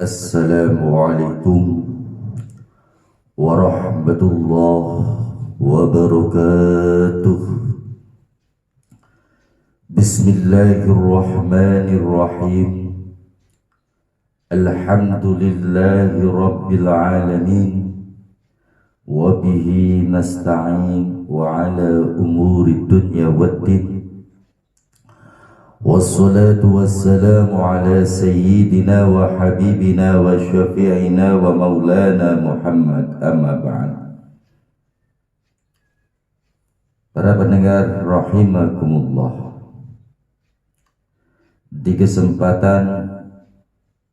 Assalamualaikum warahmatullahi wabarakatuh. Bismillahirrahmanirrahim. Alhamdulillahi rabbil alamin. Wa bihi nasta'in wa ala umuri dunya waddin. Wassalatu wassalamu ala sayyidina wa habibina wa syafi'ina wa maulana Muhammad, amma ba'd. Para pendengar rahimakumullah, di kesempatan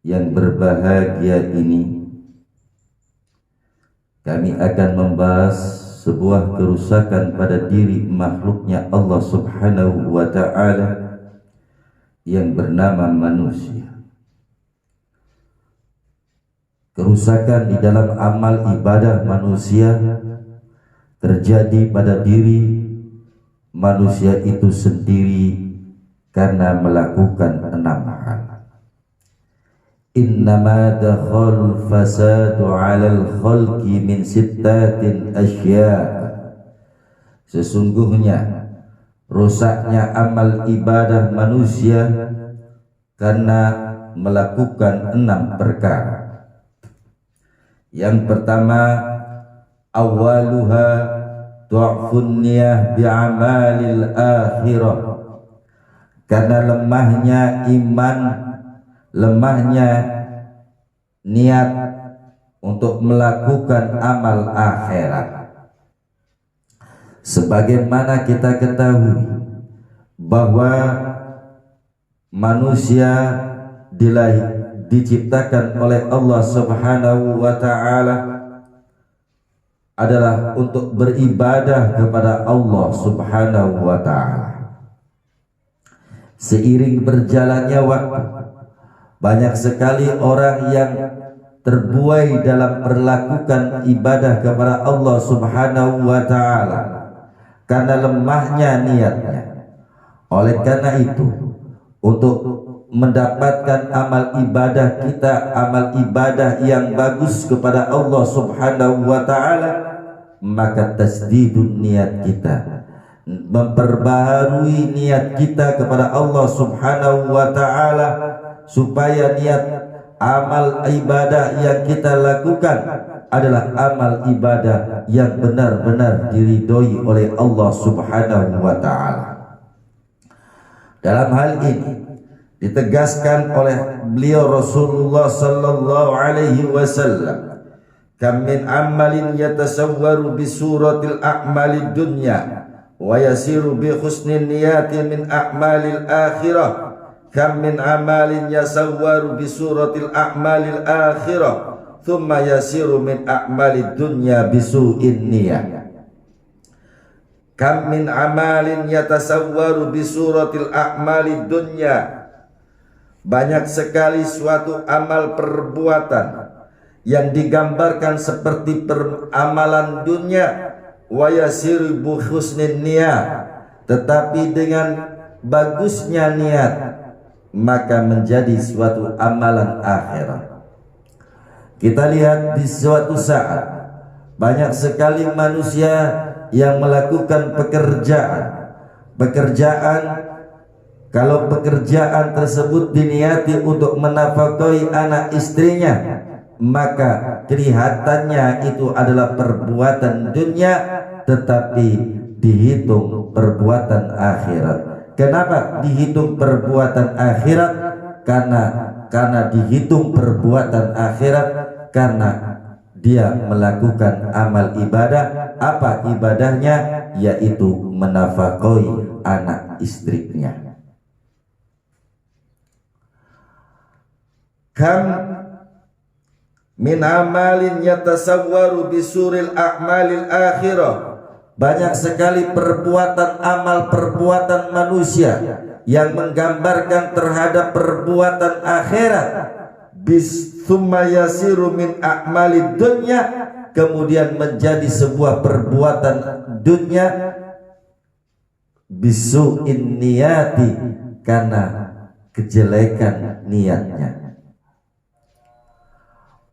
yang berbahagia ini kami akan membahas sebuah kerusakan pada diri makhluknya Allah subhanahu wa ta'ala yang bernama manusia. Kerusakan di dalam amal ibadah manusia terjadi pada diri manusia itu sendiri karena melakukan 6 hal. Innama dakhal fasadu 'alal khalqi min sittatin asya'. Sesungguhnya rusaknya amal ibadah manusia karena melakukan 6 perkara. Yang pertama, awaluha du'fun niyah bi'amalil akhirah. Karena lemahnya iman, lemahnya niat untuk melakukan amal akhirat. Sebagaimana kita ketahui bahwa manusia diciptakan oleh Allah subhanahu wa ta'ala adalah untuk beribadah kepada Allah subhanahu wa ta'ala. Seiring berjalannya waktu, banyak sekali orang yang terbuai dalam melakukan ibadah kepada Allah subhanahu wa ta'ala karena lemahnya niatnya. Oleh karena itu, untuk mendapatkan amal ibadah kita, amal ibadah yang bagus kepada Allah subhanahu wa ta'ala, maka tasdidun niat kita, memperbaharui niat kita kepada Allah subhanahu wa ta'ala, supaya niat amal ibadah yang kita lakukan adalah amal ibadah yang benar-benar diridhoi oleh Allah subhanahu wa ta'ala. Dalam hal ini ditegaskan oleh beliau Rasulullah sallallahu alaihi wasallam, kam min amalin yatasawwaru bi suratil a'malid dunya wa yasiru bi husnin niyati min a'malil akhirah. Kam min amalin yasawwaru bi suratil a'malil akhirah thumma yasiru min a'malid dunya bisu'in niyah. Kam min amalin yatasawwaru bi suratil a'malid dunya. Banyak sekali suatu amal perbuatan yang digambarkan seperti amalan dunia, wa yasiru bi husnin niyah, tetapi dengan bagusnya niat maka menjadi suatu amalan akhirat. Kita lihat di suatu saat banyak sekali manusia yang melakukan pekerjaan. Kalau pekerjaan tersebut diniati untuk menafkahi anak istrinya, maka kelihatannya itu adalah perbuatan dunia, tetapi dihitung perbuatan akhirat. Kenapa dihitung perbuatan akhirat? Karena dihitung perbuatan akhirat karena dia melakukan amal ibadah. Apa ibadahnya? Yaitu menafkahi anak istrinya. Kam min amalin yatasawwaru bisuril a'malil akhirah. Banyak sekali perbuatan amal perbuatan manusia yang menggambarkan terhadap perbuatan akhirat. Thumma yasiru min a'malid dunya, kemudian menjadi sebuah perbuatan dunia bisu'in niyati, karena kejelekan niatnya.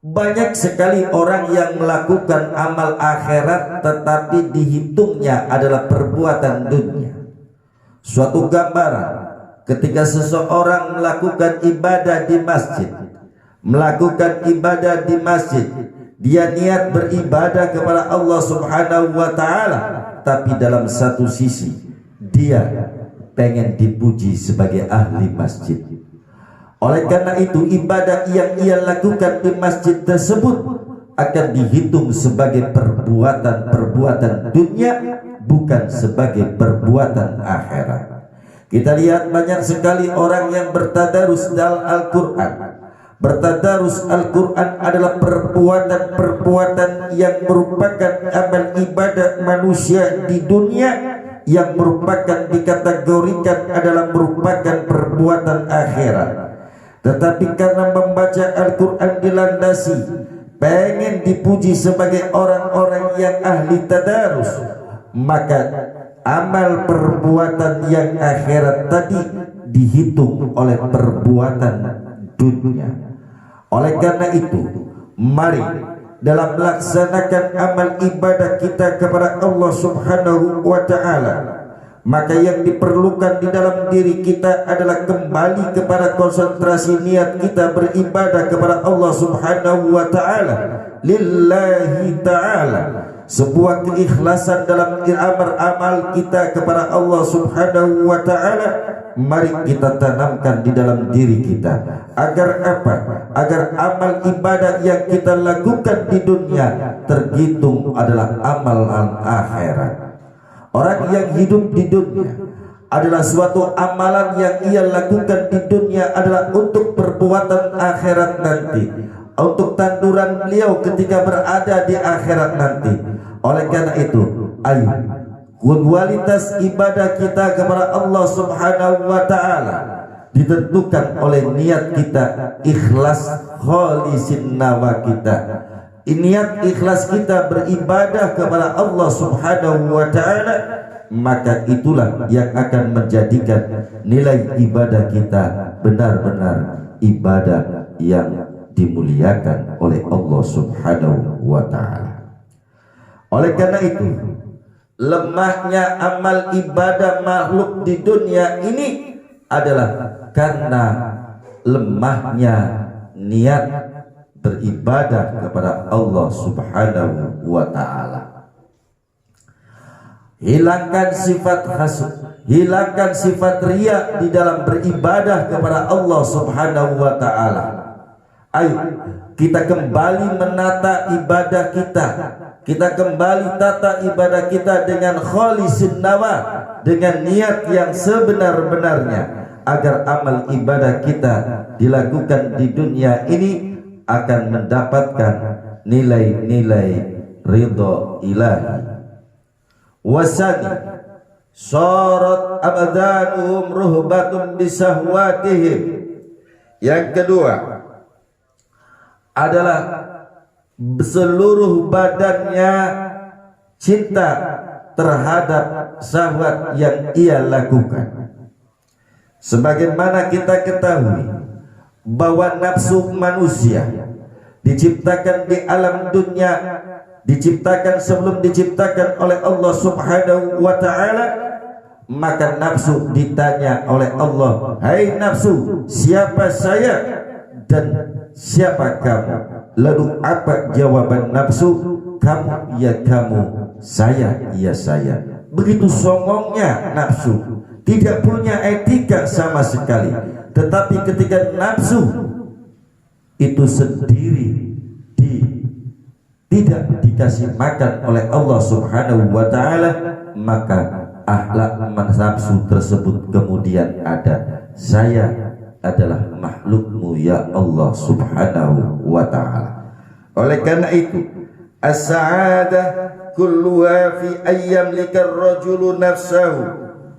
Banyak sekali orang yang melakukan amal akhirat tetapi dihitungnya adalah perbuatan dunia. Suatu gambaran ketika seseorang melakukan ibadah di masjid, dia niat beribadah kepada Allah Subhanahu wa taala, tapi dalam satu sisi dia pengen dipuji sebagai ahli masjid. Oleh karena itu ibadah yang ia lakukan di masjid tersebut akan dihitung sebagai perbuatan dunia, bukan sebagai perbuatan akhirat. Kita lihat banyak sekali orang yang bertadarus dalam Al-Quran. Bertadarus Al-Quran adalah perbuatan yang merupakan amal ibadah manusia di dunia, yang merupakan dikategorikan adalah merupakan perbuatan akhirat. Tetapi karena membaca Al-Quran dilandasi pengen dipuji sebagai orang-orang yang ahli tadarus, maka amal perbuatan yang akhirat tadi dihitung oleh perbuatan dunia. Oleh karena itu, mari dalam melaksanakan amal ibadah kita kepada Allah Subhanahu wa ta'ala, maka yang diperlukan di dalam diri kita adalah kembali kepada konsentrasi niat kita beribadah kepada Allah Subhanahu wa ta'ala, lillahi ta'ala. Sebuah keikhlasan dalam amal kita kepada Allah Subhanahu wa ta'ala mari kita tanamkan di dalam diri kita. Agar apa? Agar amal ibadah yang kita lakukan di dunia terhitung adalah amalan akhirat. Orang yang hidup di dunia adalah suatu amalan yang ia lakukan di dunia adalah untuk perbuatan akhirat nanti, untuk tanduran beliau ketika berada di akhirat nanti. Oleh karena itu, ayo kualitas ibadah kita kepada Allah Subhanahu wa ta'ala ditentukan oleh niat kita ikhlas, khalisin nawa kita. Niat ikhlas kita beribadah kepada Allah Subhanahu wa ta'ala, maka itulah yang akan menjadikan nilai ibadah kita benar-benar ibadah yang dimuliakan oleh Allah Subhanahu wa ta'ala. Oleh karena itu, lemahnya amal ibadah makhluk di dunia ini adalah karena lemahnya niat beribadah kepada Allah Subhanahu wa ta'ala. Hilangkan sifat hasud, hilangkan sifat riya di dalam beribadah kepada Allah Subhanahu wa ta'ala. Ayo kita kembali menata ibadah kita. Kita kembali tata ibadah kita dengan khalisin nawa, dengan niat yang sebenar-benarnya, agar amal ibadah kita dilakukan di dunia ini akan mendapatkan nilai-nilai ridho ilahi. Wasani sarat abdanuhum ruhbatun bisahwatihim. Yang kedua adalah seluruh badannya cinta terhadap syahwat yang ia lakukan. Sebagaimana kita ketahui bahwa nafsu manusia diciptakan di alam dunia, diciptakan sebelum diciptakan oleh Allah Subhanahu wa ta'ala, maka nafsu ditanya oleh Allah, hai nafsu, siapa saya dan siapa kamu? Lalu apa jawaban nafsu? Kamu ya kamu, saya ya saya. Begitu songongnya nafsu, tidak punya etika sama sekali. Tetapi ketika nafsu itu sendiri tidak dikasih makan oleh Allah Subhanahu wa ta'ala, maka akhlak nafsu tersebut kemudian ada. Saya adalah makhlukmu ya Allah Subhanahu wa ta'ala. Oleh karena itu, as-sa'adah kulluha fi ayyam likar rajulu nafsahu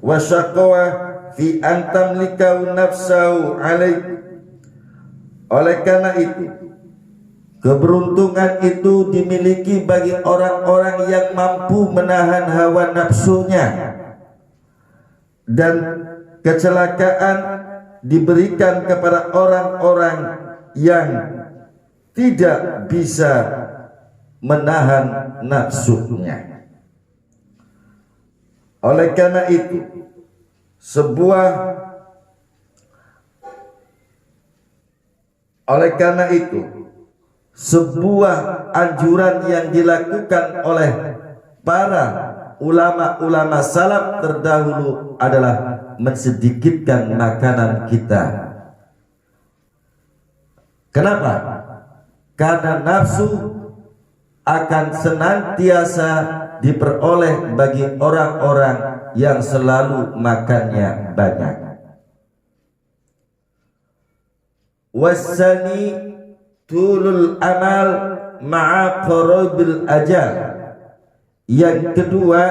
wa syaqwa fi an tamlikahu nafsahu alaih. Oleh karena itu, keberuntungan itu dimiliki bagi orang-orang yang mampu menahan hawa nafsunya, dan kecelakaan diberikan kepada orang-orang yang tidak bisa menahan nafsunya. Oleh karena itu, sebuah anjuran yang dilakukan oleh para ulama-ulama salaf terdahulu adalah mensedikitkan makanan kita. Kenapa? Karena nafsu akan senantiasa diperoleh bagi orang-orang yang selalu makannya banyak. Wasani tulul amal ma'a qarabil ajal. Yang kedua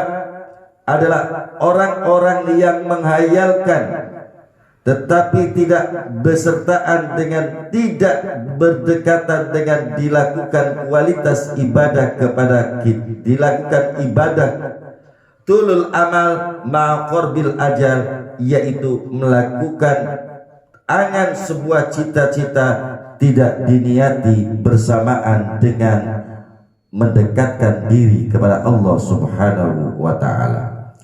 adalah orang-orang yang menghayalkan tetapi tidak bersertaan dengan, tidak berdekatan dengan dilakukan kualitas ibadah kepada kita, dilakukan ibadah tulul amal ma'qorbil ajal, yaitu melakukan angan sebuah cita-cita tidak diniati bersamaan dengan mendekatkan diri kepada Allah Subhanahu wa ta'ala.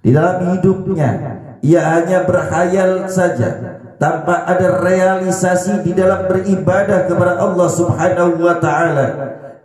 Di dalam hidupnya ia hanya berkhayal saja tanpa ada realisasi di dalam beribadah kepada Allah Subhanahu wa ta'ala.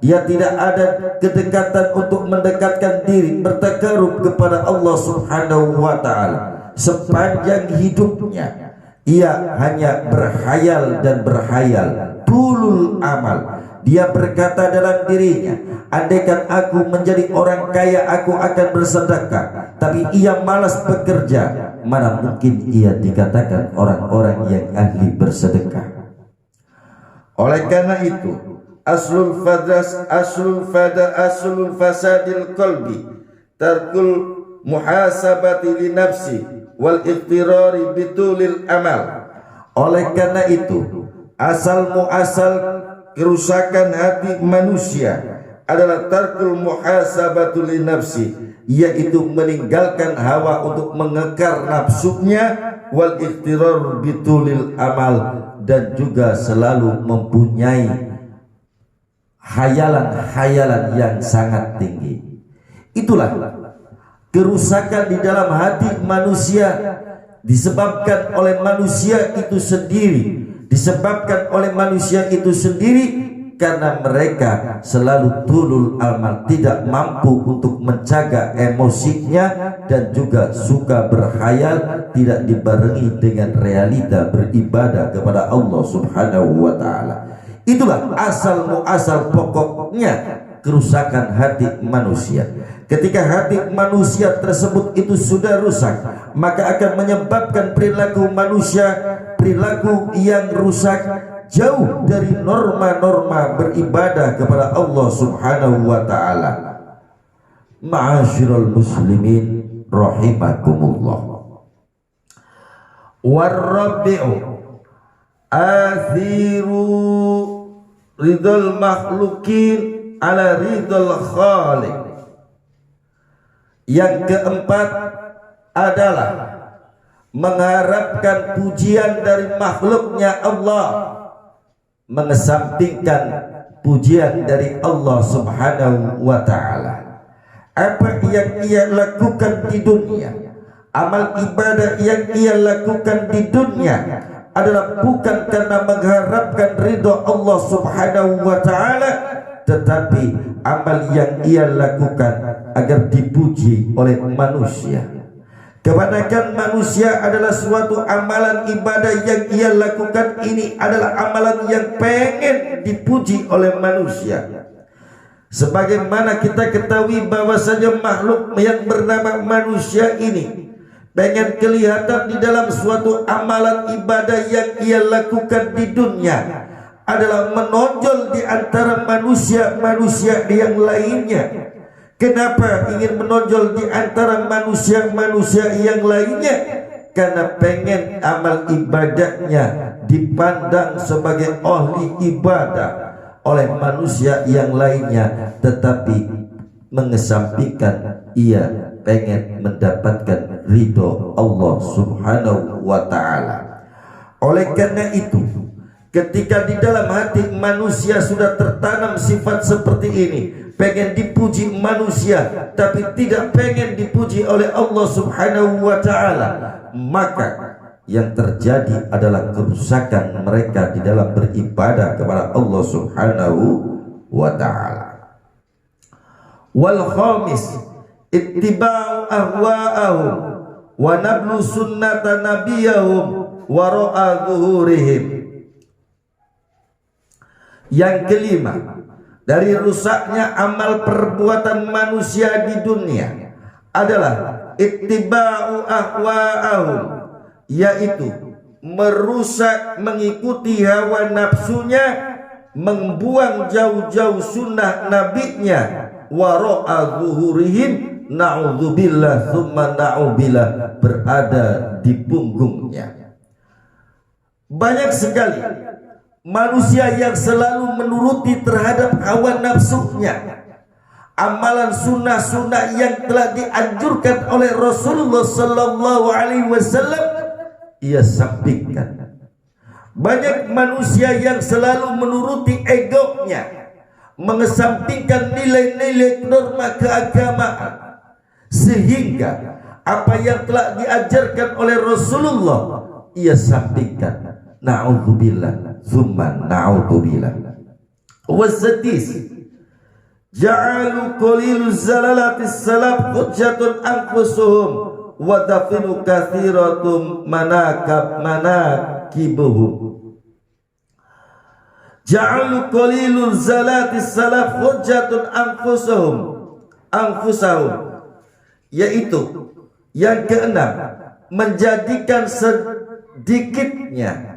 Dia tidak ada kedekatan untuk mendekatkan diri, bertakarub kepada Allah Subhanahu wa ta'ala. Sepanjang hidupnya ia hanya berkhayal dan berkhayal, tulul amal. Dia berkata dalam dirinya, andaikan aku menjadi orang kaya, aku akan bersedekah. Tapi ia malas bekerja, mana mungkin ia dikatakan orang-orang yang ahli bersedekah. Oleh karena itu, aslul fasadil qalbi tarkul muhasabati li nafsi wal iqtirari bitulil amal. Oleh karena itu, asal muasal kerusakan hati manusia adalah tarkul muhasabatul li nafsi, yaitu meninggalkan hawa untuk mengekar nafsunya, wal ikhtirar bitulil amal, dan juga selalu mempunyai hayalan-hayalan yang sangat tinggi. Itulah kerusakan di dalam hati manusia disebabkan oleh manusia itu sendiri, karena mereka selalu tulul amal, tidak mampu untuk menjaga emosinya, dan juga suka berkhayal, tidak dibarengi dengan realita beribadah kepada Allah Subhanahu wa ta'ala. Itulah asal muasal pokoknya kerusakan hati manusia. Ketika hati manusia tersebut itu sudah rusak, maka akan menyebabkan perilaku manusia, perilaku yang rusak, jauh dari norma-norma beribadah kepada Allah Subhanahu wa ta'ala. Ma'asyiral muslimin rahimakumullah. Warrabi'u athiru ridul makhlukin ala ridul khaliq. Yang keempat adalah mengharapkan pujian dari makhluknya Allah, mengesampingkan pujian dari Allah Subhanahu wa ta'ala. Apa yang ia lakukan di dunia, amal ibadah yang ia lakukan di dunia adalah bukan karena mengharapkan ridha Allah Subhanahu wa ta'ala, tetapi amal yang ia lakukan agar dipuji oleh manusia. Kebanyakan manusia adalah suatu amalan ibadah yang ia lakukan ini adalah amalan yang pengen dipuji oleh manusia. Sebagaimana kita ketahui bahwasanya makhluk yang bernama manusia ini pengen kelihatan di dalam suatu amalan ibadah yang ia lakukan di dunia adalah menonjol di antara manusia-manusia yang lainnya. Kenapa ingin menonjol di antara manusia-manusia yang lainnya? Karena pengen amal ibadahnya dipandang sebagai ahli ibadah oleh manusia yang lainnya, tetapi mengesampingkan ia pengen mendapatkan ridho Allah Subhanahu wa ta'ala. Oleh karena itu, Ketika di dalam hati manusia sudah tertanam sifat seperti ini, pengen dipuji manusia tapi tidak pengen dipuji oleh Allah Subhanahu wa ta'ala, maka yang terjadi adalah kerusakan mereka di dalam beribadah kepada Allah Subhanahu wa ta'ala. Wal khamis ittiba'u ahwa'ahum wa nablu sunnata nabiyahum wa ra'a zuhurihim. Yang kelima, dari rusaknya amal perbuatan manusia di dunia adalah ittiba'u ahwa'ahum, yaitu merusak mengikuti hawa nafsunya, membuang jauh-jauh sunnah nabinya, wara'a zuhurihim, na'udzubillah thumma na'udzubillah, berada di punggungnya. Banyak sekali manusia yang selalu menuruti terhadap hawa nafsunya. Amalan sunnah-sunnah yang telah dianjurkan oleh Rasulullah sallallahu alaihi wasallam ia sampaikan. Banyak manusia yang selalu menuruti egonya, mengesampingkan nilai-nilai norma keagamaan, sehingga apa yang telah diajarkan oleh Rasulullah ia sampaikan. Na'udzubillah thumma na'udzubillah. Wasadis ja'alu qalilu zalalatis salaf hujjatun anfusuhum wa dafinu kathiratum manakibuhum. Ja'alu qalilu zalatis salaf hujjatun anfusahum, yaitu yang keenam, menjadikan sedikitnya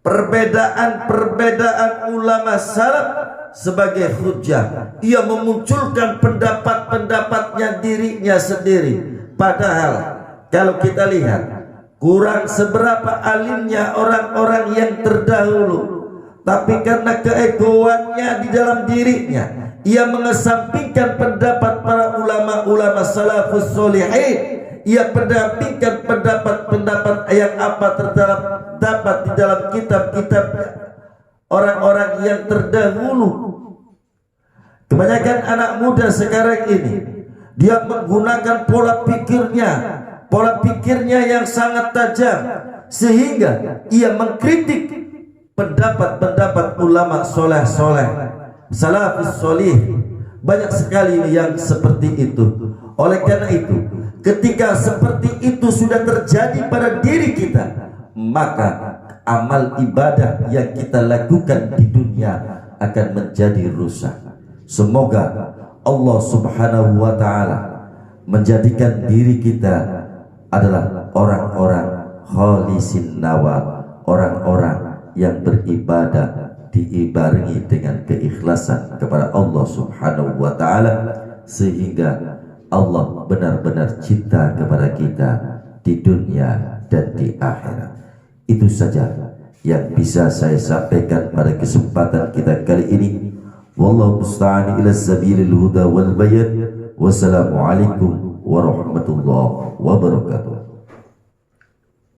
perbedaan ulama salaf sebagai hujjah. Ia memunculkan pendapat-pendapatnya dirinya sendiri, padahal kalau kita lihat kurang seberapa alimnya orang-orang yang terdahulu, tapi karena keegoannya di dalam dirinya, ia mengesampingkan pendapat para ulama-ulama salafus sholihin. Ia mendampingkan pendapat-pendapat yang apa terdapat di dalam kitab-kitab orang-orang yang terdahulu. Kebanyakan anak muda sekarang ini, dia menggunakan pola pikirnya yang sangat tajam, sehingga ia mengkritik pendapat-pendapat ulama soleh-soleh, salafus sholih. Banyak sekali yang seperti itu. Oleh karena itu, ketika seperti itu sudah terjadi pada diri kita, maka amal ibadah yang kita lakukan di dunia akan menjadi rusak. Semoga Allah Subhanahu wa ta'ala menjadikan diri kita adalah orang-orang khalisin nawa, orang-orang yang beribadah diibarengi dengan keikhlasan kepada Allah Subhanahu wa ta'ala, sehingga Allah benar-benar cinta kepada kita di dunia dan di akhirat. Itu saja yang bisa saya sampaikan pada kesempatan kita kali ini. Wallahu musta'an ila sabilil huda wal bayan. Wassalamualaikum warahmatullahi wabarakatuh.